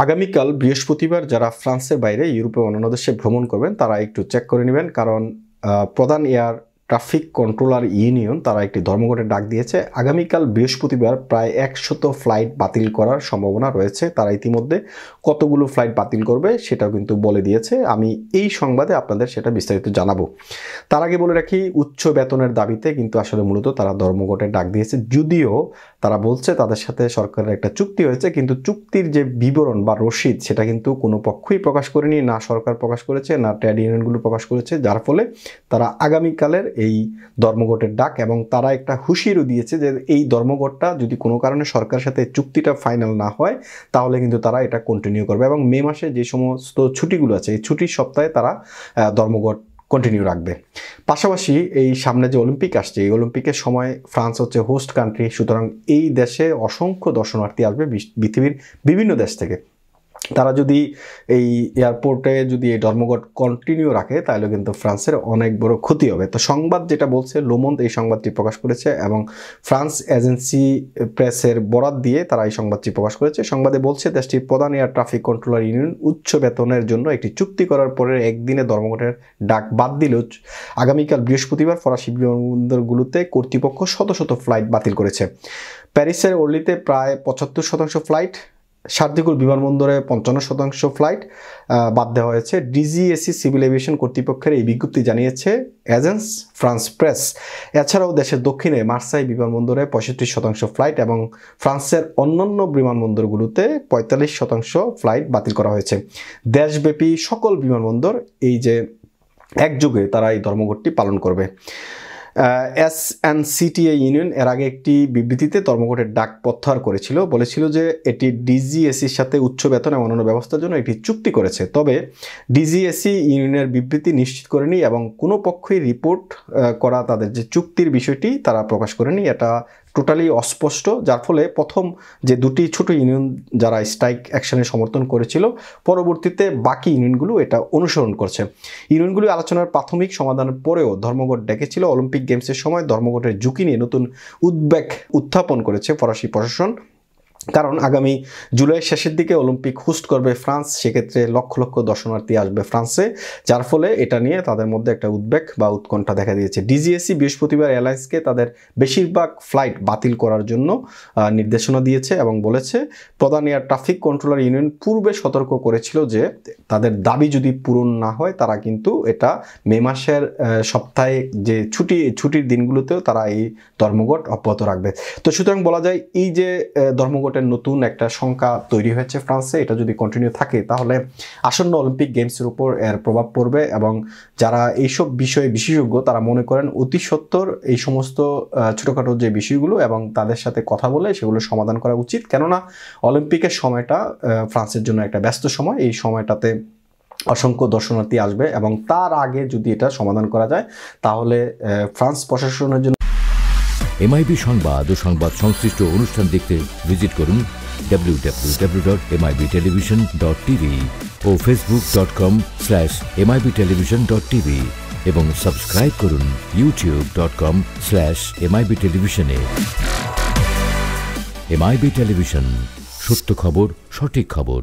আগামীকাল বৃহস্পতিবার যারা ফ্রান্সের বাইরে ইউরোপে অন্যান্য দেশে ভ্রমণ করবেন তারা একটু চেক করে নেবেন, কারণ প্রধান এয়ার ট্রাফিক কন্ট্রোলার ইউনিয়ন তারা একটি ধর্মঘটের ডাক দিয়েছে। আগামীকাল বৃহস্পতিবার প্রায় 100 ফ্লাইট বাতিল করার সম্ভাবনা রয়েছে। তারা ইতিমধ্যে কতগুলো ফ্লাইট বাতিল করবে সেটাও কিন্তু বলে দিয়েছে। আমি এই সংবাদে আপনাদের সেটা বিস্তারিত জানাবো। তার আগে বলে রাখি, উচ্চ বেতনের দাবিতে কিন্তু আসলে মূলত তারা ধর্মঘটের ডাক দিয়েছে। যদিও তারা বলছে তাদের সাথে সরকারের একটা চুক্তি হয়েছে, কিন্তু চুক্তির যে বিবরণ বা রসিদ সেটা কিন্তু কোনো পক্ষই প্রকাশ করেনি, না সরকার প্রকাশ করেছে না ট্রেড ইউনিয়নগুলো প্রকাশ করেছে, যার ফলে তারা আগামীকালের এই ধর্মঘটের ডাক, এবং তারা একটা হুঁশিয়ারিও দিয়েছে যে এই ধর্মঘটটা যদি কোনো কারণে সরকারের সাথে চুক্তিটা ফাইনাল না হয় তাহলে কিন্তু তারা এটা কন্টিনিউ করবে, এবং মে মাসে যে সমস্ত ছুটিগুলো আছে এই ছুটির সপ্তাহে তারা ধর্মঘট কন্টিনিউ রাখবে। পাশাপাশি এই সামনে যে অলিম্পিক আসছে, এই অলিম্পিকের সময় ফ্রান্স হচ্ছে হোস্ট কান্ট্রি, সুতরাং এই দেশে অসংখ্য দর্শনার্থী আসবে পৃথিবীর বিভিন্ন দেশ থেকে। তারা যদি এই এয়ারপোর্টে যদি এই ধর্মঘট কন্টিনিউ রাখে তাহলে কিন্তু ফ্রান্সের অনেক বড় ক্ষতি হবে। তো সংবাদ যেটা বলছে, লোমন্দ এই সংবাদটি প্রকাশ করেছে এবং ফ্রান্স এজেন্সি প্রেসের বরাত দিয়ে তারা এই সংবাদটি প্রকাশ করেছে। সংবাদে বলছে দেশটির প্রধান এয়ার ট্রাফিক কন্ট্রোলার ইউনিয়ন উচ্চ বেতনের জন্য একটি চুক্তি করার পরে একদিনে ধর্মঘটের ডাক বাদ দিলেও আগামীকাল বৃহস্পতিবার ফরাসি বিমানবন্দরগুলোতে কর্তৃপক্ষ শত শত ফ্লাইট বাতিল করেছে। প্যারিসের অর্লিতে প্রায় 75% ফ্লাইট, শার্দিকুল বিমানবন্দরে 55% ফ্লাইট বাদ দেওয়া হয়েছে। ডিজিএসি সিভিল এভিয়েশন কর্তৃপক্ষের এই বিজ্ঞপ্তি জানিয়েছে এজেন্স ফ্রান্স প্রেস। এছাড়াও দেশের দক্ষিণে মার্সাই বিমানবন্দরে 65% ফ্লাইট এবং ফ্রান্সের অন্যান্য বিমানবন্দরগুলোতে 45% ফ্লাইট বাতিল করা হয়েছে। দেশব্যাপী সকল বিমানবন্দর এই যে একযোগে তারা এই ধর্মঘটটি পালন করবে। এসএনসিটিএ ইউনিয়ন এর আগে একটি বিবৃতিতে ধর্মঘটের ডাক প্রত্যাহার করেছিল, বলেছিল যে এটি ডিজিএসির সাথে উচ্চ বেতন এবং অন্যান্য ব্যবস্থার জন্য একটি চুক্তি করেছে। তবে ডিজিএসি ইউনিয়নের বিবৃতি নিশ্চিত করেনি এবং কোনো পক্ষই রিপোর্ট করা তাদের যে চুক্তির বিষয়টি তারা প্রকাশ করেনি। এটা টোটালি অস্পষ্ট, যার ফলে প্রথম যে দুটি ছোট ইউনিয়ন যারা স্ট্রাইক অ্যাকশনের সমর্থন করেছিল, পরবর্তীতে বাকি ইউনিয়নগুলো এটা অনুসরণ করছে। ইউনিয়নগুলি আলোচনার প্রাথমিক সমাধানের পরেও ধর্মঘট ডেকেছিল। অলিম্পিক গেমসের সময় ধর্মঘটের ঝুঁকি নিয়ে নতুন উদ্বেগ উত্থাপন করেছে ফরাসি প্রশাসন, কারণ আগামী জুলাইয়ের শেষের দিকে অলিম্পিক হোস্ট করবে ফ্রান্স। সেক্ষেত্রে লক্ষ লক্ষ দর্শনার্থী আসবে ফ্রান্সে, যার ফলে এটা নিয়ে তাদের মধ্যে একটা উদ্বেগ বা উৎকণ্ঠা দেখা দিয়েছে। ডিজিএসি বৃহস্পতিবার এয়ারলাইন্সকে তাদের বেশিরভাগ ফ্লাইট বাতিল করার জন্য নির্দেশনা দিয়েছে এবং বলেছে প্রধান এয়ার ট্রাফিক কন্ট্রোলার ইউনিয়ন পূর্বে সতর্ক করেছিল যে তাদের দাবি যদি পূরণ না হয় তারা কিন্তু এটা মে মাসের সপ্তাহে যে ছুটির দিনগুলোতেও তারা এই ধর্মঘট অব্যাহত রাখবে। তো সুতরাং বলা যায় এই যে ধর্মঘটের নতুন একটা সংখ্যা তৈরি হয়েছে ফ্রান্সে, এটা যদি কন্টিনিউ থাকে তাহলে আসন্ন অলিম্পিক গেমসের উপর এর প্রভাব পড়বে। এবং যারা এইসব বিষয়ে বিশেষজ্ঞ তারা মনে করেন অতি সত্বর এই সমস্ত ছোটোখাটো যে বিষয়গুলো এবং তাদের সাথে কথা বলে সেগুলো সমাধান করা উচিত, কেননা অলিম্পিকের সময়টা ফ্রান্সের জন্য একটা ব্যস্ত সময়। এই সময়টাতে অসংখ্য দর্শনার্থী আসবে এবং তার আগে যদি এটা সমাধান করা যায় তাহলে ফ্রান্স প্রশাসনের জন্য। এমআইবি সংবাদ ও সংবাদ সংশ্লিষ্ট অনুষ্ঠান দেখতে ভিজিট করুন www.mibtelevision.tv ও facebook.com/mibtelevision.tv এবং সাবস্ক্রাইব করুন youtube.com/mibtelevision এ। এমআইবি টেলিভিশন, সত্য খবর, সঠিক খবর।